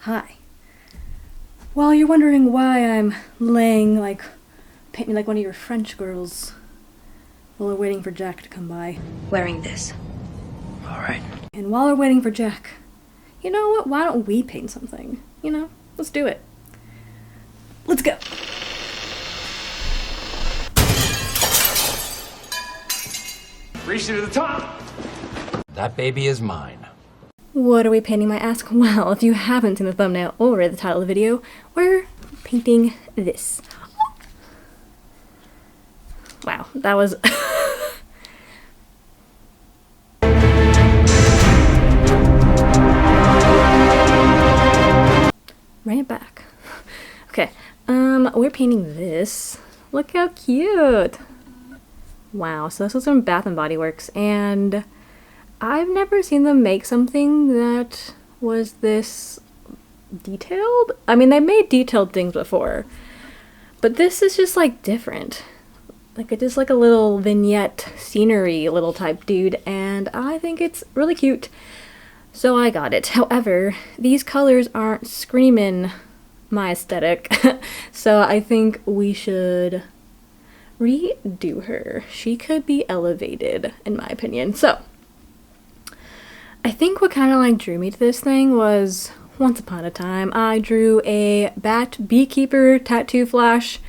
Hi. Well, you're wondering why I'm laying like, paint me like one of your French girls while we're waiting for Jack to come by. Wearing this. Alright. And while we're waiting for Jack, you know what? Why don't we paint something? You know? Let's do it. Let's go. Reach to the top! That baby is mine. What are we painting, might ask? Well, if you haven't seen the thumbnail or the title of the video, we're painting this. Wow, that was... Bring it back. Okay, we're painting this. Look how cute! Wow, so this was from Bath & Body Works, and I've never seen them make something that was this detailed. I mean, they made detailed things before, but this is just like different. Like it's just like a little vignette scenery little type dude, and I think it's really cute. So I got it. However, these colors aren't screaming my aesthetic, so I think we should redo her. She could be elevated, in my opinion. So I think what kind of like drew me to this thing was once upon a time I drew a bat beekeeper tattoo flash,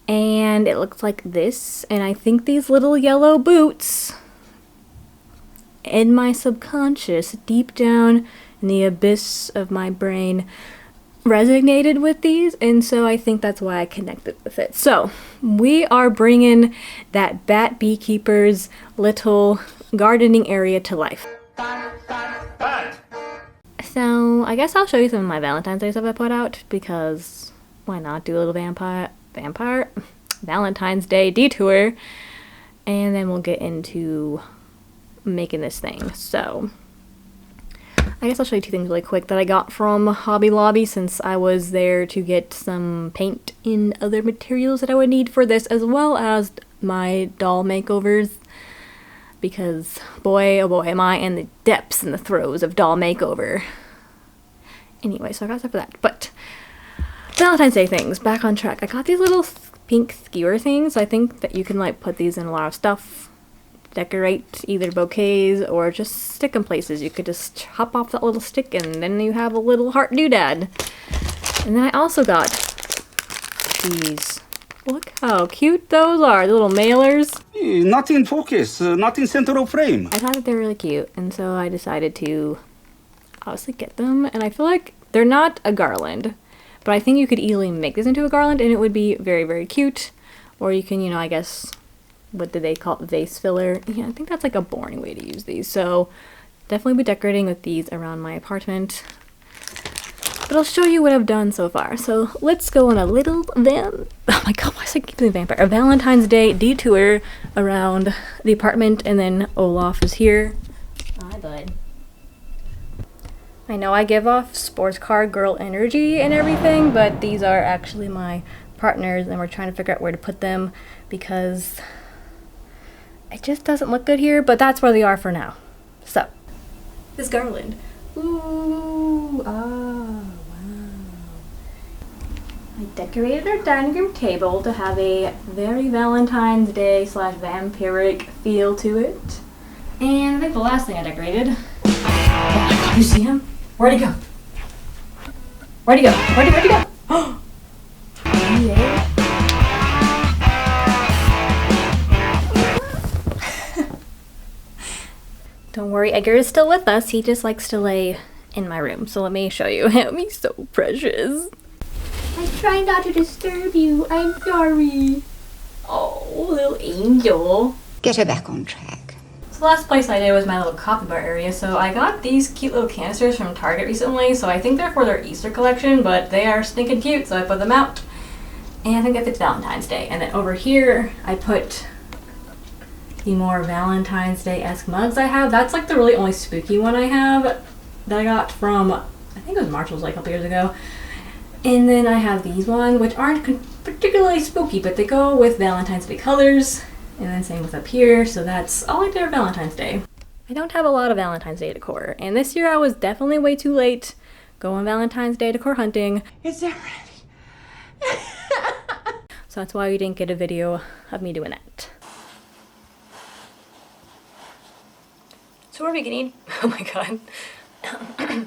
and it looks like this, and I think these little yellow boots in my subconscious, deep down in the abyss of my brain, resonated with these, and so I think that's why I connected with it. So we are bringing that bat beekeeper's little gardening area to life. So I guess I'll show you some of my Valentine's Day stuff I put out, because why not do a little Valentine's Day detour, and then we'll get into making this thing. So I guess I'll show you two things really quick that I got from Hobby Lobby, since I was there to get some paint and other materials that I would need for this, as well as my doll makeovers, because boy oh boy am I in the depths and the throes of doll makeover. Anyway, so I got stuff for that. But Valentine's Day things, back on track. I got these little pink skewer things. I think that you can like put these in a lot of stuff, decorate either bouquets or just stick them places. You could just chop off that little stick and then you have a little heart doodad. And then I also got these. Look how cute those are, the little mailers. Not in focus, not in center of frame. I thought that they were really cute, and so I decided to obviously get them. And I feel like they're not a garland, but I think you could easily make this into a garland and it would be very, very cute. Or you can, you know, I guess, what do they call it? Vase filler. Yeah, I think that's like a boring way to use these. So definitely be decorating with these around my apartment. But I'll show you what I've done so far. So let's go on a little oh my god, why is I keep saying vampire? A Valentine's Day detour around the apartment, and then Olaf is here. Hi, bud. I know I give off sports car girl energy and everything, but these are actually my partners, and we're trying to figure out where to put them because it just doesn't look good here, but that's where they are for now. So, this garland. Ooh, oh, wow. I decorated our dining room table to have a very Valentine's Day / vampiric feel to it. And I think the last thing I decorated, oh my god, you see him? Where'd he go? Where'd he go? Where'd he go? Oh! Yeah. Don't worry, Edgar is still with us. He just likes to lay in my room. So let me show you him. He's so precious. I try not to disturb you. I'm sorry. Oh, little angel. Get her back on track. So the last place I did was my little coffee bar area. So I got these cute little canisters from Target recently. So I think they're for their Easter collection, but they are stinking cute. So I put them out. And I think that fits Valentine's Day. And then over here, I put the more Valentine's Day-esque mugs I have. That's like the really only spooky one I have that I got from, I think it was Marshall's like a couple years ago. And then I have these ones, which aren't particularly spooky, but they go with Valentine's Day colors. And then same with up here, so that's all I did for Valentine's Day. I don't have a lot of Valentine's Day decor, and this year I was definitely way too late go on Valentine's Day decor hunting. Is that ready? So that's why you didn't get a video of me doing that. So we're beginning. Oh my god.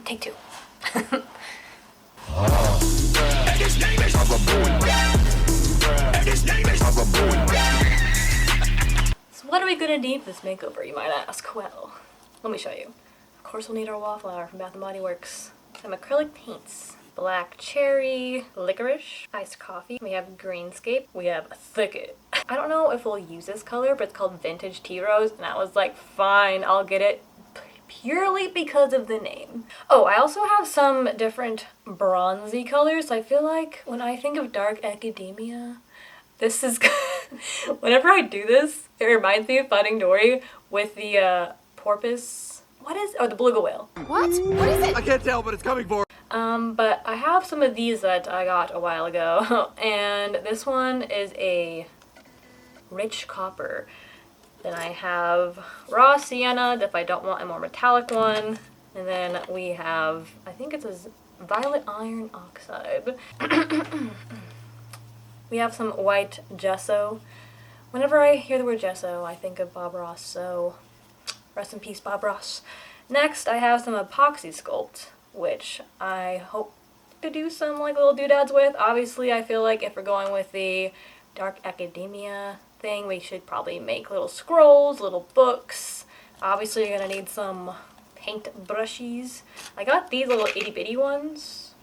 Take two. So what are we gonna need for this makeover, you might ask? Well, let me show you. Of course we'll need our Wallflower from Bath & Body Works. Some acrylic paints. Black cherry, licorice, iced coffee. We have greenscape. We have thicket. I don't know if we'll use this color, but it's called Vintage Tea Rose, and I was like, fine, I'll get it purely because of the name. Oh, I also have some different bronzy colors. I feel like when I think of dark academia, this is whenever I do this, it reminds me of Finding Dory with the porpoise. What is? Oh, the beluga whale. What? What is it? I can't tell, but it's coming for. But I have some of these that I got a while ago, and this one is a rich copper. Then I have raw sienna if I don't want a more metallic one, and then we have, I think it's a violet iron oxide. We have some white gesso. Whenever I hear the word gesso, I think of Bob Ross, so rest in peace, Bob Ross. Next, I have some epoxy sculpt, which I hope to do some like little doodads with. Obviously, I feel like if we're going with the dark academia thing, we should probably make little scrolls, little books. Obviously, you're gonna need some paint brushes. I got these little itty bitty ones.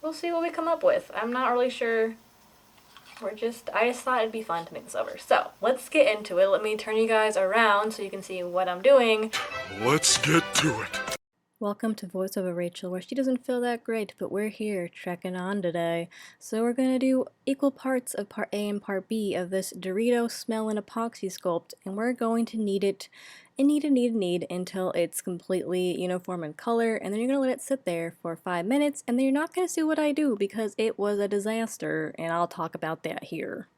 We'll see what we come up with. I'm not really sure. I just thought it'd be fun to make this over. So let's get into it. Let me turn you guys around so you can see what I'm doing. Let's get to it. Welcome to Voiceover Rachel, where she doesn't feel that great, but we're here trekking on today. So we're going to do equal parts of part A and part B of this Dorito Smell and Epoxy Sculpt, and we're going to knead it and knead until it's completely uniform in color, and then you're going to let it sit there for 5 minutes, and then you're not going to see what I do because it was a disaster, and I'll talk about that here.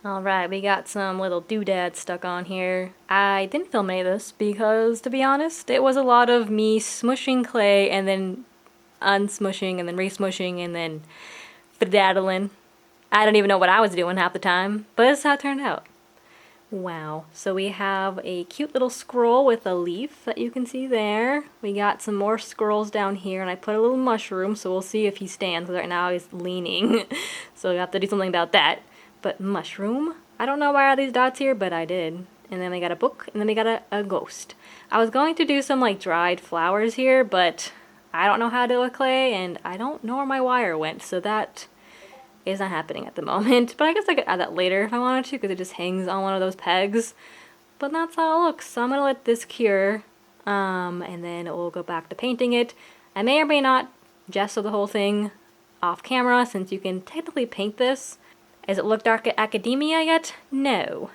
Alright, we got some little doodads stuck on here. I didn't film any of this because, to be honest, it was a lot of me smushing clay and then unsmushing and then re-smushing and then fidaddling. I don't even know what I was doing half the time, but this is how it turned out. Wow. So we have a cute little scroll with a leaf that you can see there. We got some more scrolls down here, and I put a little mushroom, so we'll see if he stands. Right now he's leaning, so we have to do something about that. But mushroom, I don't know why are these dots here, but I did. And then we got a book, and then we got a ghost. I was going to do some like dried flowers here, but I don't know how to do with clay, and I don't know where my wire went, so that is not happening at the moment. But I guess I could add that later if I wanted to, because it just hangs on one of those pegs. But that's how it looks. So I'm gonna let this cure, and then we'll go back to painting it. I may or may not gesso the whole thing off camera, since you can technically paint this. Has it looked dark at academia yet? No.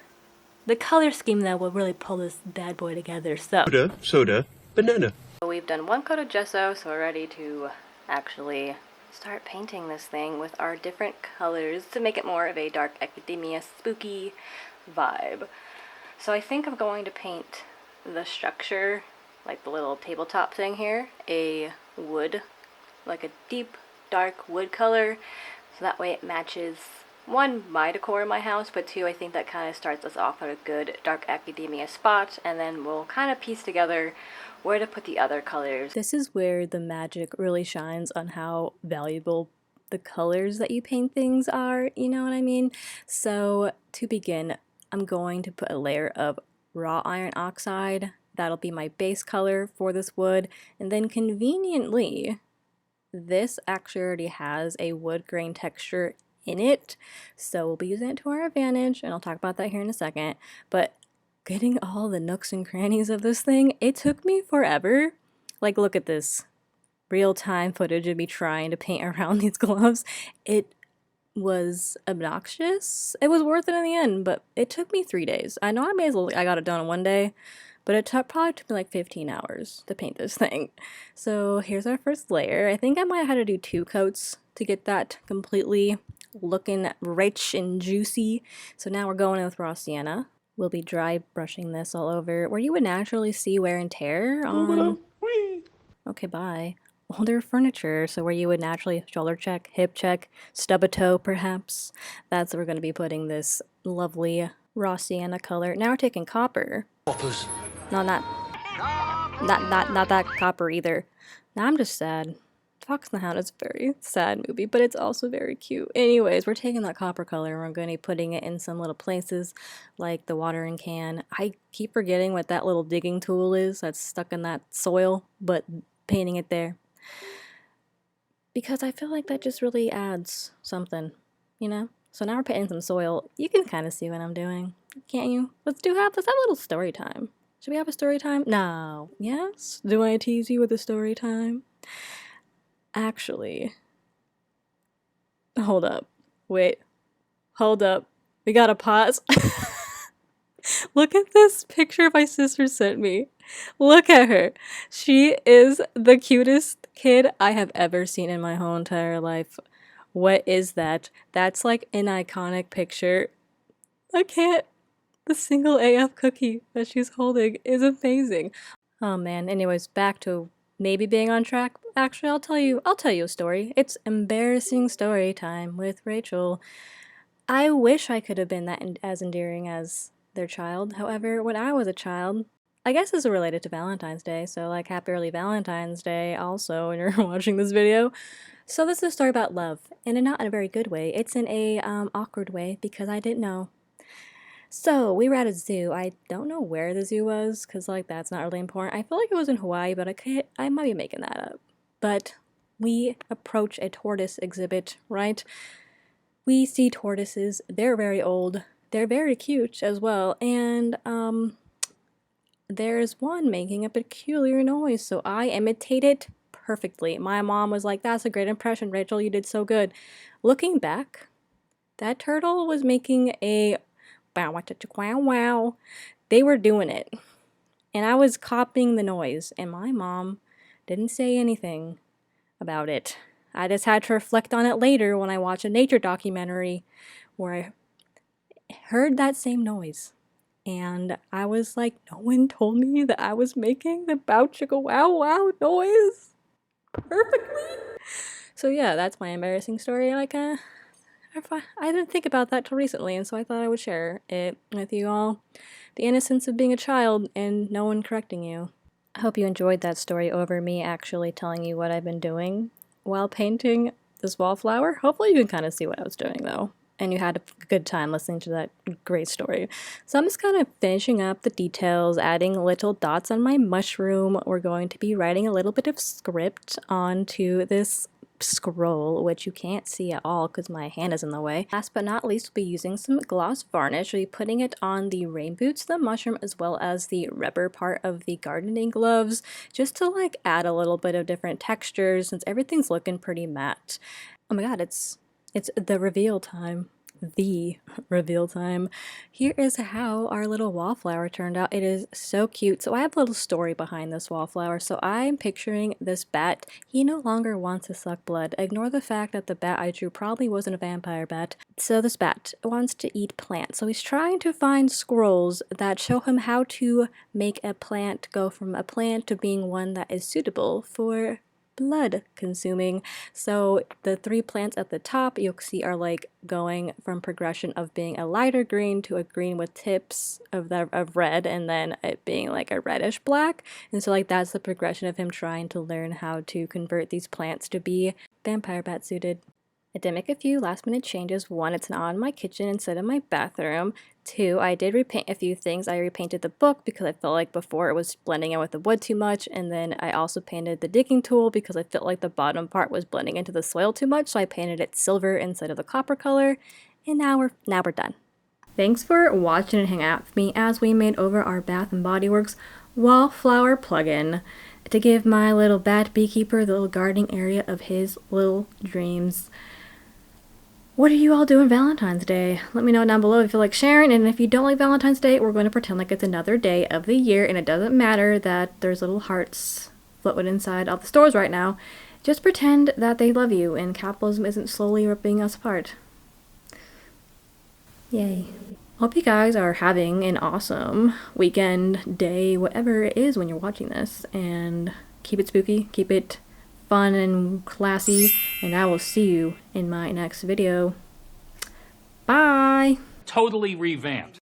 The color scheme though will really pull this bad boy together, so. Soda, banana. We've done one coat of gesso, so we're ready to actually start painting this thing with our different colors to make it more of a dark academia spooky vibe. So I think I'm going to paint the structure, like the little tabletop thing here, a wood, like a deep dark wood color, so that way it matches one, my decor in my house, but two, I think that kind of starts us off at a good dark academia spot, and then we'll kind of piece together where to put the other colors. This is where the magic really shines on how valuable the colors that you paint things are, you know what I mean? So to begin, I'm going to put a layer of raw iron oxide. That'll be my base color for this wood, and then conveniently, this actually already has a wood grain texture in it, so we'll be using it to our advantage, and I'll talk about that here in a second. But getting all the nooks and crannies of this thing, it took me forever. Like, look at this real-time footage of me trying to paint around these gloves. It was obnoxious. It was worth it in the end, but it took me 3 days. I know I got it done in one day, but it probably took me like 15 hours to paint this thing. So here's our first layer. I think I might have had to do 2 coats to get that completely looking rich and juicy. So now we're going in with raw sienna. We'll be dry brushing this all over where you would naturally see wear and tear on. Okay, bye. older furniture. So where you would naturally shoulder check, hip check, stub a toe perhaps. That's where we're going to be putting this lovely raw sienna color. Now we're taking copper. No, not that copper either. Now I'm just sad. Fox and the Hound is a very sad movie, but it's also very cute. Anyways, we're taking that copper color and we're going to be putting it in some little places like the watering can. I keep forgetting what that little digging tool is that's stuck in that soil, but painting it there. Because I feel like that just really adds something, you know? So now we're putting some soil. You can kind of see what I'm doing, can't you? Let's have a little story time. Should we have a story time? No. Yes? Do I tease you with a story time? Actually, hold up. Wait. Hold up. We gotta pause. Look at this picture my sister sent me. Look at her. She is the cutest kid I have ever seen in my whole entire life. What is that? That's like an iconic picture. I can't. The single AF cookie that she's holding is amazing. Oh man, anyways, back to maybe being on track. Actually, I'll tell you a story. It's embarrassing story time with Rachel. I wish I could have been as endearing as their child. However, when I was a child, I guess this is related to Valentine's Day, so like happy early Valentine's Day also when you're watching this video. So this is a story about love, and not in a very good way. It's in a awkward way because I didn't know. So we were at a zoo. I don't know where the zoo was because like that's not really important. I feel like it was in Hawaii, but I might be making that up. But we approach a tortoise exhibit, right? We see tortoises. They're very old. They're very cute as well. And there's one making a peculiar noise, so I imitate it perfectly. My mom was like, "That's a great impression, Rachel. You did so good." Looking back, that turtle was making a wow, wow, wow. They were doing it. And I was copying the noise, and my mom didn't say anything about it. I just had to reflect on it later when I watched a nature documentary where I heard that same noise. And I was like, no one told me that I was making the bow chicka wow wow noise perfectly. So yeah, that's my embarrassing story. Like, I didn't think about that till recently, and so I thought I would share it with you all. The innocence of being a child and no one correcting you. I hope you enjoyed that story over me actually telling you what I've been doing while painting this wallflower. Hopefully you can kind of see what I was doing though, and you had a good time listening to that great story. So I'm just kind of finishing up the details, adding little dots on my mushroom. We're going to be writing a little bit of script onto this scroll, which you can't see at all because my hand is in the way. Last but not least, we'll be using some gloss varnish. We'll be putting it on the rain boots, the mushroom, as well as the rubber part of the gardening gloves, just to like add a little bit of different textures since everything's looking pretty matte. Oh my god, it's the reveal time. The reveal time. Here is how our little wallflower turned out. It is so cute. So I have a little story behind this wallflower. So I'm picturing this bat. He no longer wants to suck blood. Ignore the fact that the bat I drew probably wasn't a vampire bat. So this bat wants to eat plants. So he's trying to find scrolls that show him how to make a plant go from a plant to being one that is suitable for blood consuming. So the 3 plants at the top you'll see are like going from progression of being a lighter green to a green with tips of red, and then it being like a reddish black. And so like that's the progression of him trying to learn how to convert these plants to be vampire bat suited. I did make a few last minute changes. 1, it's now in my kitchen instead of my bathroom. 2, I did repaint a few things. I repainted the book because I felt like before it was blending in with the wood too much, and then I also painted the digging tool because I felt like the bottom part was blending into the soil too much, so I painted it silver instead of the copper color, and now we're done. Thanks for watching and hanging out with me as we made over our Bath & Body Works Wallflower plugin to give my little bat beekeeper the little gardening area of his little dreams. What are you all doing Valentine's Day? Let me know down below if you feel like sharing, and if you don't like Valentine's Day, we're going to pretend like it's another day of the year, and it doesn't matter that there's little hearts floating inside all the stores right now. Just pretend that they love you, and capitalism isn't slowly ripping us apart. Yay. Hope you guys are having an awesome weekend, day, whatever it is when you're watching this, and keep it spooky, keep it fun and classy, and I will see you in my next video. Bye! Totally revamped.